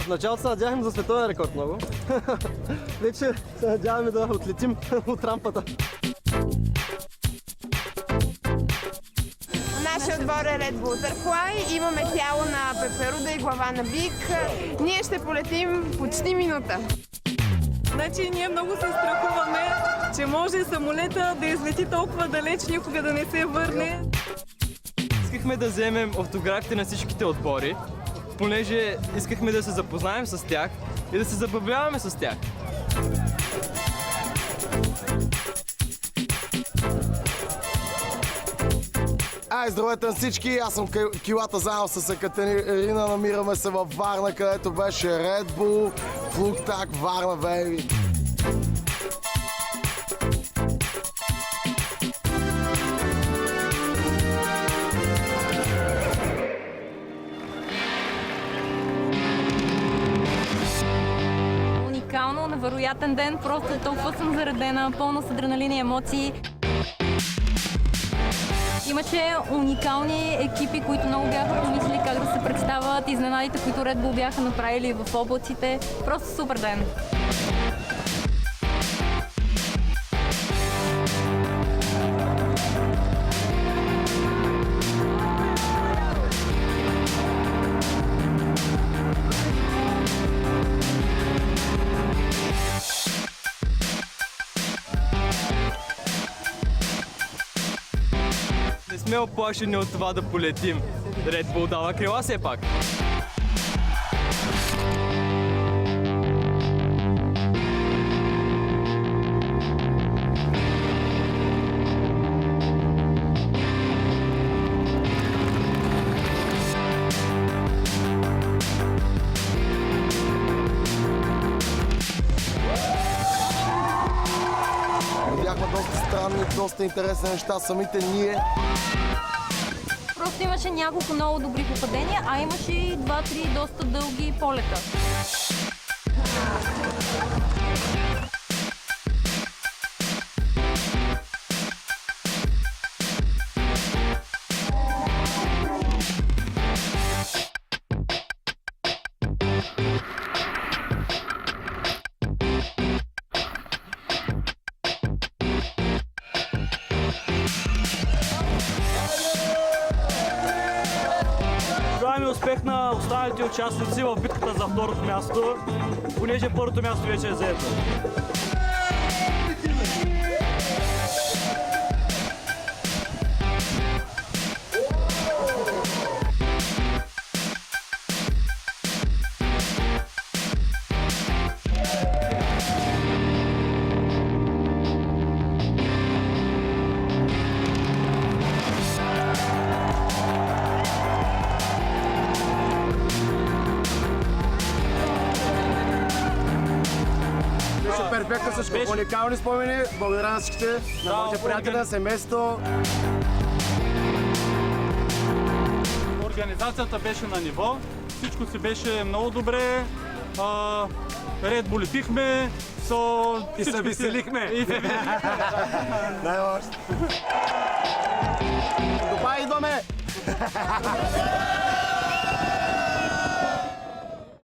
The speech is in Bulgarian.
В началото се надявахме за световен рекорд много. Вече се надяваме да отлетим от рампата. Нашия отбор е Red Bull Butterfly. Имаме тяло на пеперуда и глава на бик. Ние ще полетим почти минута. Значи ние много се страхуваме, че може самолета да излети толкова далеч, никога да не се върне. Искахме да вземем автографите на всичките отбори, понеже искахме да се запознаем с тях и да се забавляваме с тях. Здравейте на всички, аз съм Килата заедно с Екатерина, намираме се във Варна, където беше Red Bull, Флуктак, Варна, бейби. Уникално, невероятен ден, просто толкова съм заредена, пълна с адреналин и емоции. Имаше уникални екипи, които много бяха помислили как да се представят, изненадите, които Red Bull бяха направили в облаците. Просто супер ден! Не сме оплашени от това да полетим. Red Bull дава крила все пак. Видяхме доста странни, доста интересни неща самите ние. Просто имаше няколко много добри попадения, а имаше и 2-3 доста дълги полета. Желаем успех на останалите участници в битката за второто място, понеже първото място вече е заето. Перфектно всичко. Уникални спомени. Благодаря на всичките, на моите приятели, на семейството. Организацията беше на ниво, всичко си беше много добре. Red Bull пихме, и се веселихме. Най-лошо. Добай идваме!